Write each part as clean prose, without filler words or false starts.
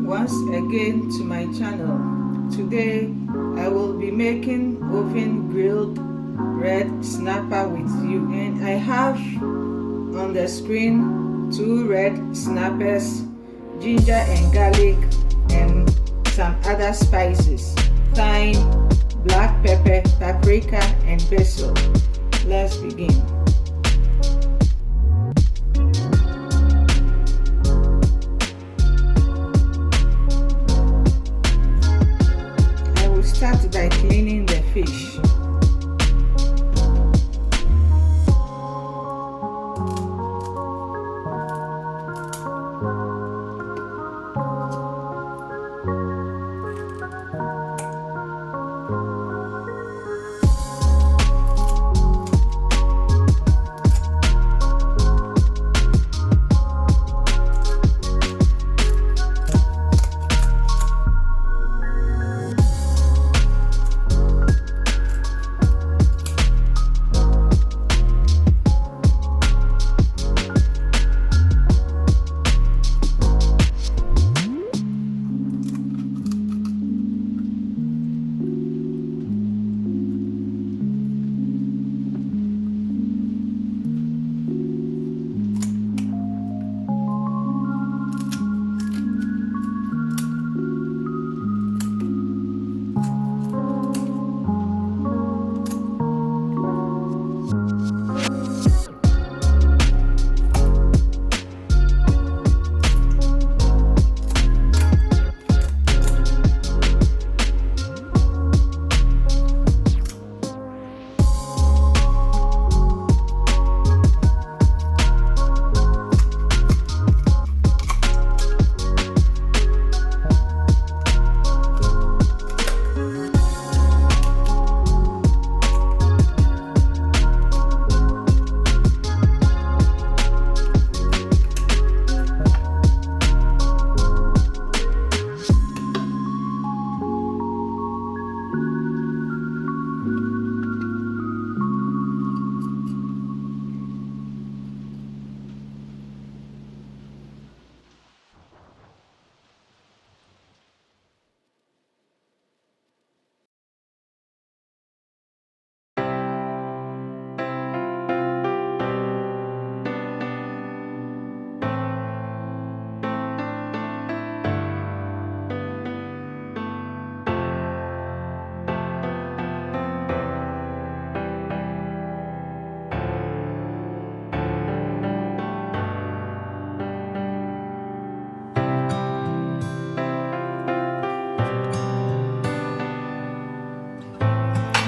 once again to my channel. Today I will be making oven grilled red snapper with you, and I have on the screen 2 red snappers, ginger and garlic, and some other spices: thyme, black pepper, paprika, and basil. Let's begin. I will start by cleaning the fish.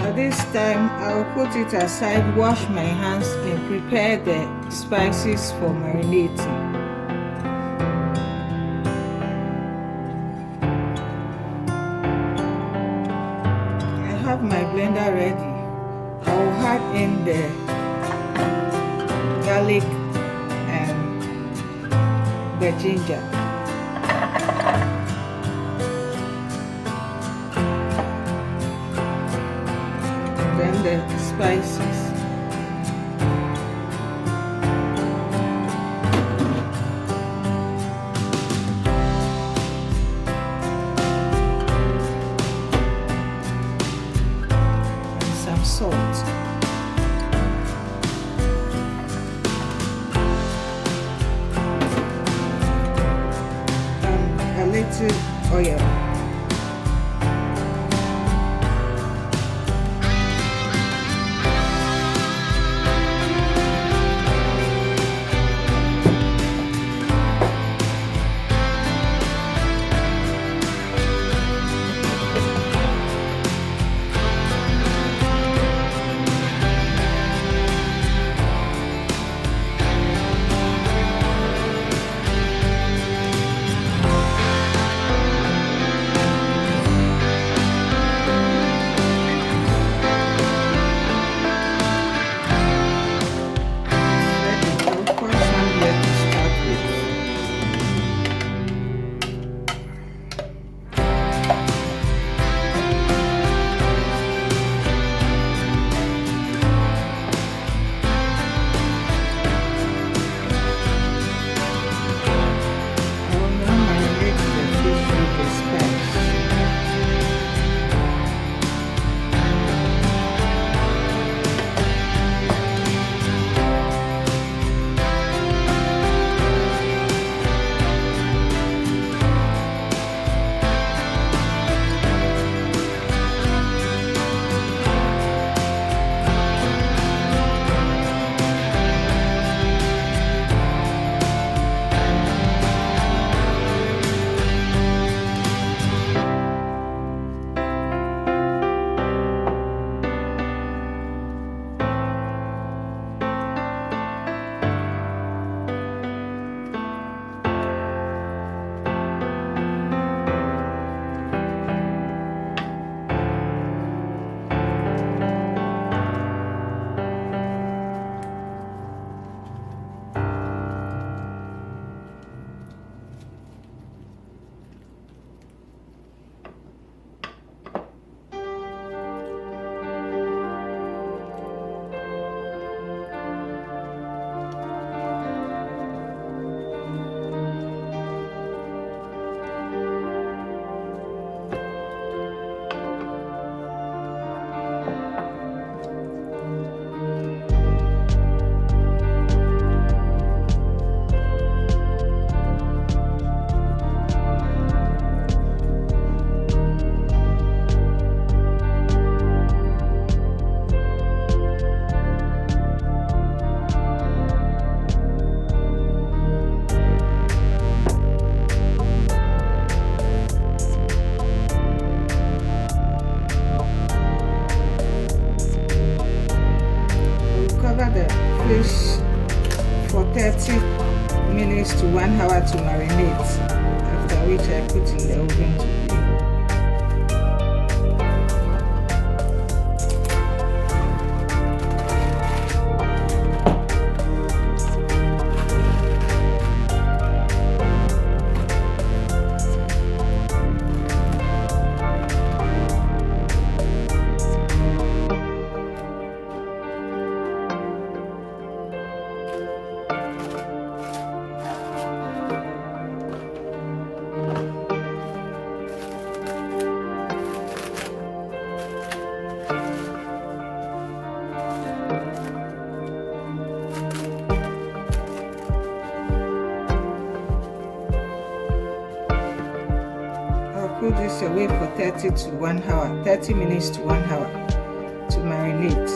At this time, I'll put it aside, wash my hands, and prepare the spices for marinating. I have my blender ready. I'll add in the garlic and the ginger. Then the spices. And some salt. And a little oil. fish for 30 minutes to 1 hour to marinate, after which I put in the oven to bake. Put this away for 30 minutes to 1 hour to marinate.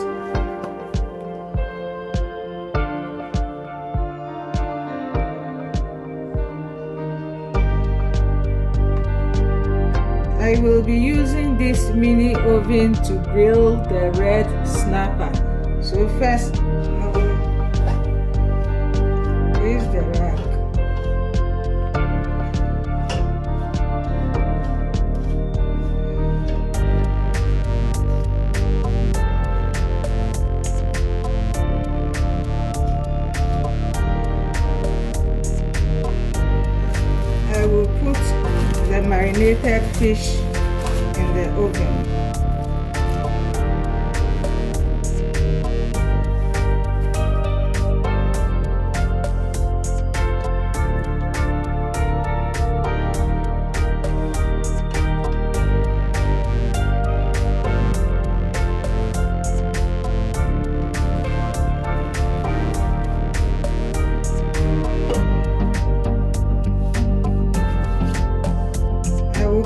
I will be using this mini oven to grill the red snapper. So first, I will raise the rack. I will put the marinated fish in the oven.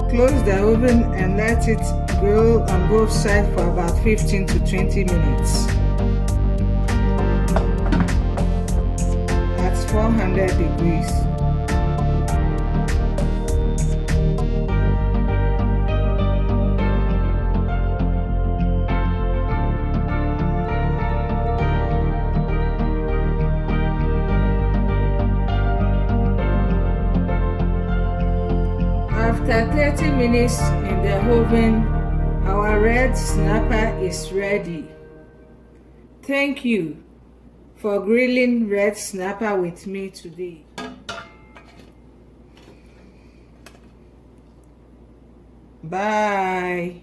Close the oven and let it grill on both sides for about 15 to 20 minutes at 400 degrees. After 30 minutes in the oven, our red snapper is ready. Thank you for grilling red snapper with me today. Bye.